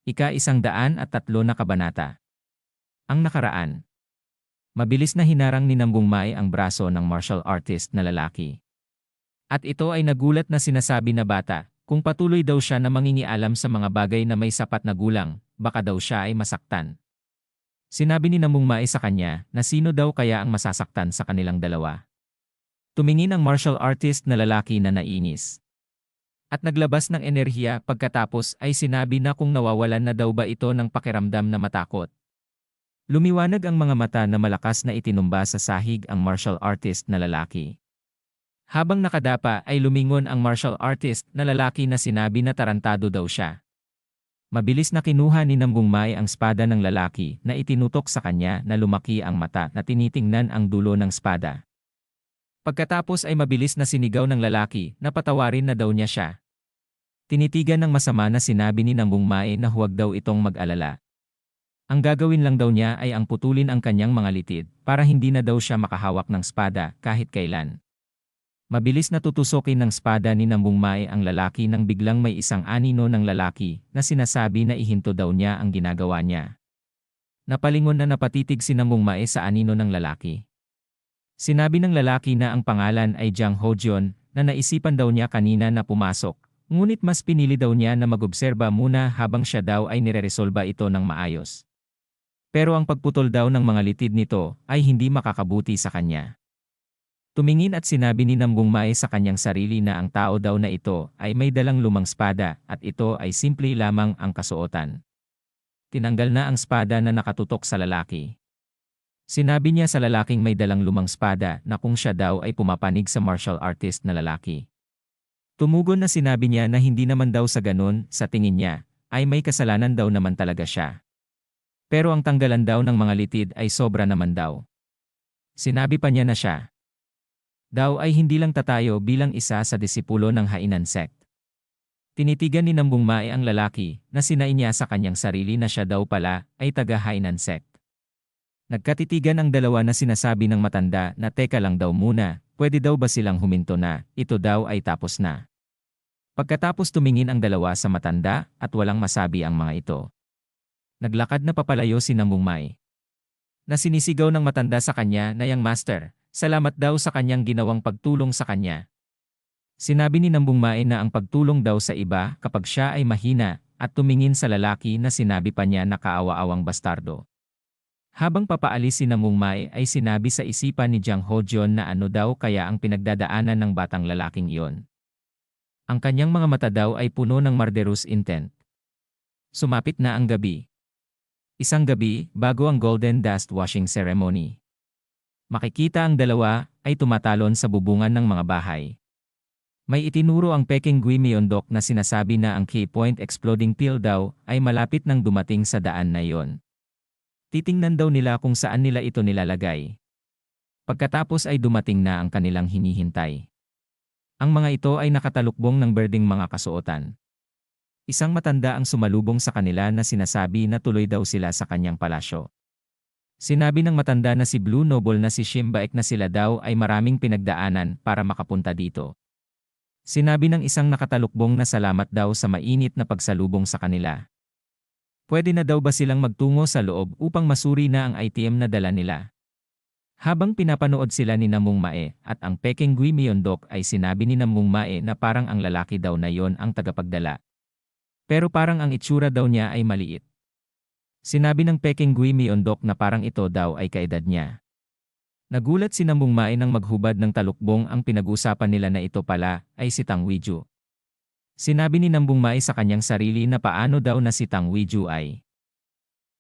Ika-103 na kabanata. Ang nakaraan. Mabilis na hinarang ni Nambung Mae ang braso ng martial artist na lalaki. At ito ay nagulat na sinasabi na bata, kung patuloy daw siya na mangingialam sa mga bagay na may sapat na gulang, baka daw siya ay masaktan. Sinabi ni Nambung Mae sa kanya na sino daw kaya ang masasaktan sa kanilang dalawa. Tumingin ang martial artist na lalaki na nainis. At naglabas ng enerhiya pagkatapos ay sinabi na kung nawawalan na daw ba ito ng pakiramdam na matakot. Lumiwanag ang mga mata na malakas na itinumba sa sahig ang martial artist na lalaki. Habang nakadapa ay lumingon ang martial artist na lalaki na sinabi na tarantado daw siya. Mabilis na kinuha ni Nambung Mae ang espada ng lalaki na itinutok sa kanya na lumaki ang mata na tinitingnan ang dulo ng espada. Pagkatapos ay mabilis na sinigaw ng lalaki na patawarin na daw niya siya. Tinitigan ng masama na sinabi ni Nambung Mae na huwag daw itong mag-alala. Ang gagawin lang daw niya ay ang putulin ang kanyang mga litid para hindi na daw siya makahawak ng espada kahit kailan. Mabilis na tutusokin ng espada ni Nambung Mae ang lalaki nang biglang may isang anino ng lalaki na sinasabi na ihinto daw niya ang ginagawa niya. Napalingon na napatitig si Nambung Mae sa anino ng lalaki. Sinabi ng lalaki na ang pangalan ay Jang Hojon na naisipan daw niya kanina na pumasok, ngunit mas pinili daw niya na mag-obserba muna habang siya daw ay nireresolba ito ng maayos. Pero ang pagputol daw ng mga litid nito ay hindi makakabuti sa kanya. Tumingin at sinabi ni Nambung Mae sa kanyang sarili na ang tao daw na ito ay may dalang lumang espada at ito ay simple lamang ang kasuotan. Tinanggal na ang espada na nakatutok sa lalaki. Sinabi niya sa lalaking may dalang lumang espada na kung siya daw ay pumapanig sa martial artist na lalaki. Tumugon na sinabi niya na hindi naman daw sa ganun, sa tingin niya, ay may kasalanan daw naman talaga siya. Pero ang tanggalan daw ng mga litid ay sobra naman daw. Sinabi pa niya na siya daw ay hindi lang tatayo bilang isa sa disipulo ng Hainan sect. Tinitigan ni Nambung Mae ang lalaki na sinain niya sa kanyang sarili na siya daw pala ay taga Hainan sect. Nagkatitigan ang dalawa na sinasabi ng matanda na teka lang daw muna, pwede daw ba silang huminto na, ito daw ay tapos na. Pagkatapos tumingin ang dalawa sa matanda at walang masabi ang mga ito. Naglakad na papalayo si Nambung Mae. Na sinisigaw ng matanda sa kanya na yang master, salamat daw sa kanyang ginawang pagtulong sa kanya. Sinabi ni Nambung Mae na ang pagtulong daw sa iba kapag siya ay mahina at tumingin sa lalaki na sinabi pa niya na kaawa-awang bastardo. Habang papaalis si Nambung Mae ay sinabi sa isipan ni Jang Hojon na ano daw kaya ang pinagdadaanan ng batang lalaking iyon. Ang kanyang mga mata daw ay puno ng murderous intent. Sumapit na ang gabi. Isang gabi, bago ang Golden Dust Washing Ceremony. Makikita ang dalawa ay tumatalon sa bubungan ng mga bahay. May itinuro ang Peking Gui Myeondok na sinasabi na ang key point exploding pill daw ay malapit nang dumating sa daan na iyon. Titingnan daw nila kung saan nila ito nilalagay. Pagkatapos ay dumating na ang kanilang hinihintay. Ang mga ito ay nakatalukbong ng berdeng mga kasuotan. Isang matanda ang sumalubong sa kanila na sinasabi na tuloy daw sila sa kanyang palasyo. Sinabi ng matanda na si Blue Noble na si Shimbaek na sila daw ay maraming pinagdaanan para makapunta dito. Sinabi ng isang nakatalukbong na salamat daw sa mainit na pagsalubong sa kanila. Pwede na daw ba silang magtungo sa loob upang masuri na ang item na dala nila? Habang pinapanood sila ni Nambung Mae at ang Peking Gui Myeondok ay sinabi ni Nambung Mae na parang ang lalaki daw na yon ang tagapagdala. Pero parang ang itsura daw niya ay maliit. Sinabi ng Peking Gui Myeondok na parang ito daw ay kaedad niya. Nagulat si Nambung Mae nang maghubad ng talukbong ang pinag-usapan nila na ito pala ay si Tang Weiju. Sinabi ni Nambung Mae sa kanyang sarili na paano daw na si Tang Weiju ay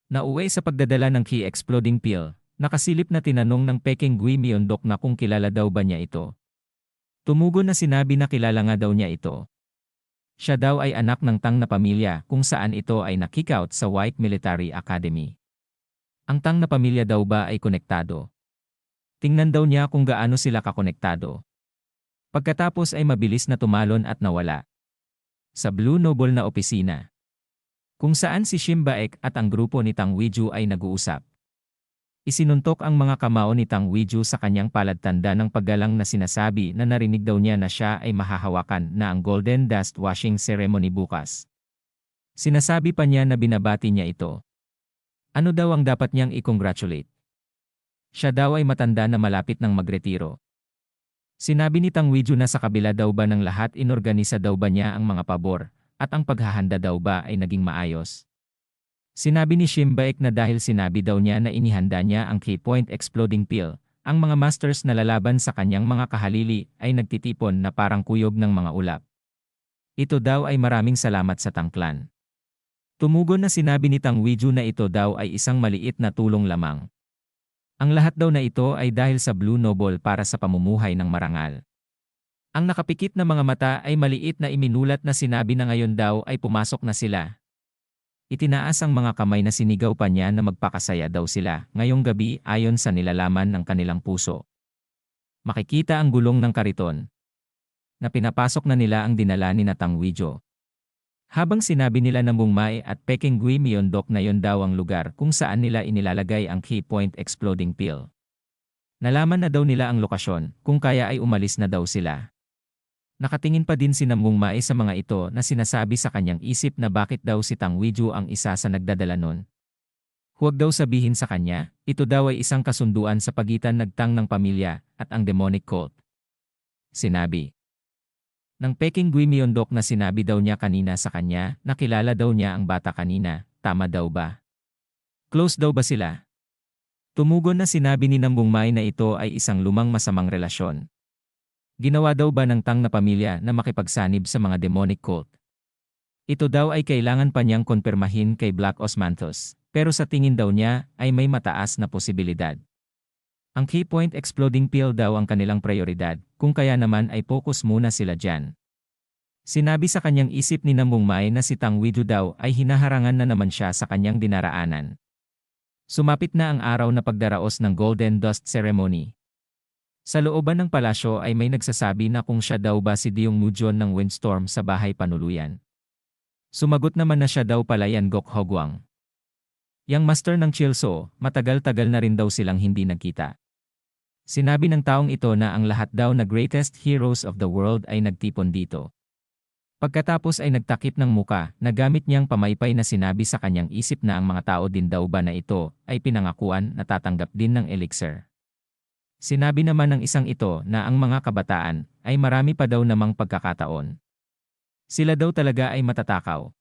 nauwi sa pagdadala ng key exploding pill. Nakasilip na tinanong ng Peking Gui Myeondok na kung kilala daw ba niya ito. Tumugon na sinabi na kilala nga daw niya ito. Siya daw ay anak ng Tang na pamilya kung saan ito ay na-kick out sa White Military Academy. Ang Tang na pamilya daw ba ay konektado? Tingnan daw niya kung gaano sila kakonektado. Pagkatapos ay mabilis na tumalon at nawala sa Blue Noble na opisina, kung saan si Shimbaek at ang grupo ni Tang Weiju ay nag-uusap. Isinuntok ang mga kamao ni Tang Weiju sa kanyang palatanda ng paggalang na sinasabi na narinig daw niya na siya ay mahahawakan na ang Golden Dust Washing Ceremony bukas. Sinasabi pa niya na binabati niya ito. Ano daw ang dapat niyang i-congratulate? Siya daw ay matanda na malapit ng magretiro. Sinabi ni Tang Weiju na sa kabila daw ba ng lahat inorganisa daw ba niya ang mga pabor, at ang paghahanda daw ba ay naging maayos. Sinabi ni Shimbaek na dahil sinabi daw niya na inihanda niya ang K-Point Exploding Pill, ang mga masters na lalaban sa kanyang mga kahalili ay nagtitipon na parang kuyog ng mga ulap. Ito daw ay maraming salamat sa Tang Clan. Tumugon na sinabi ni Tang Weiju na ito daw ay isang maliit na tulong lamang. Ang lahat daw na ito ay dahil sa Blue Noble para sa pamumuhay ng marangal. Ang nakapikit na mga mata ay maliit na iminulat na sinabi na ngayon daw ay pumasok na sila. Itinaas ang mga kamay na sinigaw pa niya na magpakasaya daw sila ngayong gabi ayon sa nilalaman ng kanilang puso. Makikita ang gulong ng kariton na pinapasok na nila ang dinala ni Tang Weiju. Habang sinabi nila na Mungmai at Peking Gui Myeondok na yon daw ang lugar kung saan nila inilalagay ang Key-Point Exploding Pill. Nalaman na daw nila ang lokasyon, kung kaya ay umalis na daw sila. Nakatingin pa din si Mungmai sa mga ito na sinasabi sa kanyang isip na bakit daw si Tang Weiju ang isa sa nagdadala nun. Huwag daw sabihin sa kanya, ito daw ay isang kasunduan sa pagitan nagtang ng pamilya at ang demonic cult. Sinabi ng Peking Gui Myeondok na sinabi daw niya kanina sa kanya na kilala daw niya ang bata kanina, tama daw ba? Close daw ba sila? Tumugon na sinabi ni Mungmai na ito ay isang lumang masamang relasyon. Ginawa daw ba ng Tang na pamilya na makipagsanib sa mga demonic cult? Ito daw ay kailangan pa niyang konpermahin kay Black Osmanthus, pero sa tingin daw niya ay may mataas na posibilidad. Ang Key-Point Exploding Pill daw ang kanilang prioridad, kung kaya naman ay focus muna sila dyan. Sinabi sa kanyang isip ni Mungmai na si Tang Weiju daw ay hinaharangan na naman siya sa kanyang dinaraanan. Sumapit na ang araw na pagdaraos ng Golden Dust Ceremony. Sa looban ng palasyo ay may nagsasabi na kung siya daw ba si Diong Mujon ng Windstorm sa bahay panuluyan. Sumagot naman na siya daw pala yan Gok Hogwang. Yang master ng Chilso, matagal-tagal na rin daw silang hindi nagkita. Sinabi ng taong ito na ang lahat daw na greatest heroes of the world ay nagtipon dito. Pagkatapos ay nagtakip ng muka na gamit niyang pamaypay na sinabi sa kanyang isip na ang mga tao din daw ba na ito ay pinangakuan na tatanggap din ng elixir. Sinabi naman ng isang ito na ang mga kabataan ay marami pa daw namang pagkakataon. Sila daw talaga ay matatakaw.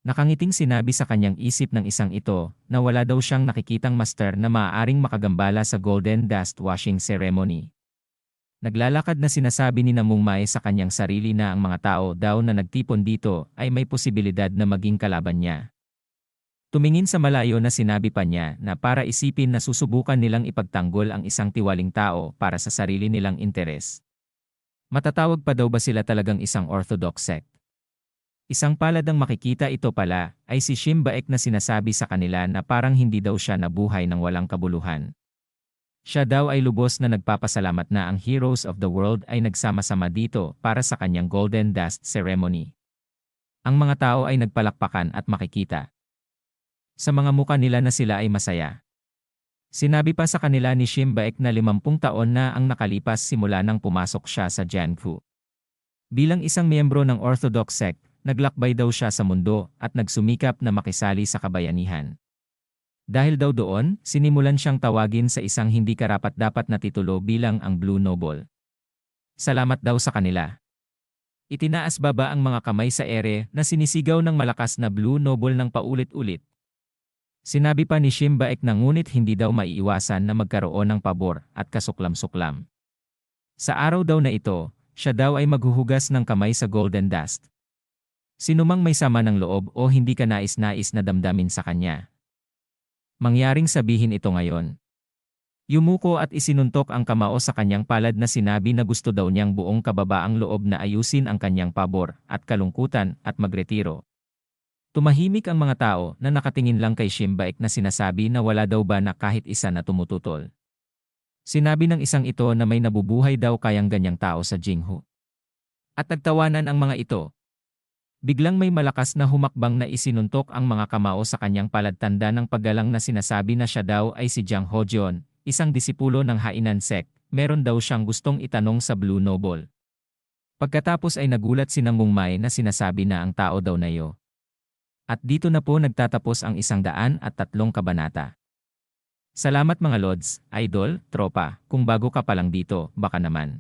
Nakangiting sinabi sa kanyang isip ng isang ito na wala daw siyang nakikitang master na maaaring makagambala sa Golden Dust Washing Ceremony. Naglalakad na sinasabi ni Mungmai sa kanyang sarili na ang mga tao daw na nagtipon dito ay may posibilidad na maging kalaban niya. Tumingin sa malayo na sinabi pa niya na para isipin na susubukan nilang ipagtanggol ang isang tiwaling tao para sa sarili nilang interes. Matatawag pa daw ba sila talagang isang orthodox sect? Isang palad ang makikita ito pala ay si Shimbaek na sinasabi sa kanila na parang hindi daw siya nabuhay ng walang kabuluhan. Siya daw ay lubos na nagpapasalamat na ang heroes of the world ay nagsama-sama dito para sa kanyang Golden Dust Ceremony. Ang mga tao ay nagpalakpakan at makikita sa mga muka nila na sila ay masaya. Sinabi pa sa kanila ni Shimbaek na 50 taon na ang nakalipas simula nang pumasok siya sa Jiankou. Bilang isang miyembro ng Orthodox sect, naglakbay daw siya sa mundo at nagsumikap na makisali sa kabayanihan. Dahil daw doon, sinimulan siyang tawagin sa isang hindi karapat-dapat na titulo bilang ang Blue Noble. Salamat daw sa kanila. Itinaas baba ang mga kamay sa ere na sinisigaw ng malakas na Blue Noble ng paulit-ulit. Sinabi pa ni Shimbaek na ngunit hindi daw maiiwasan na magkaroon ng pabor at kasuklam-suklam. Sa araw daw na ito, siya daw ay maghuhugas ng kamay sa Golden Dust. Sinumang may sama ng loob o hindi ka nais-nais na damdamin sa kanya. Mangyaring sabihin ito ngayon. Yumuko at isinuntok ang kamao sa kanyang palad na sinabi na gusto daw niyang buong kababaang loob na ayusin ang kanyang pabor at kalungkutan at magretiro. Tumahimik ang mga tao na nakatingin lang kay Shimbaek na sinasabi na wala daw ba na kahit isa na tumututol. Sinabi ng isang ito na may nabubuhay daw kayang ganyang tao sa Jinghu. At nagtawanan ang mga ito. Biglang may malakas na humakbang na isinuntok ang mga kamao sa kanyang paladtanda ng paggalang na sinasabi na siya daw ay si Jiang Hojion, isang disipulo ng Hainan sect, meron daw siyang gustong itanong sa Blue Noble. Pagkatapos ay nagulat si Mungmai na sinasabi na ang tao daw na iyo At dito na po nagtatapos ang 103 kabanata. Salamat mga Lods, Idol, Tropa, kung bago ka pa lang dito, baka naman.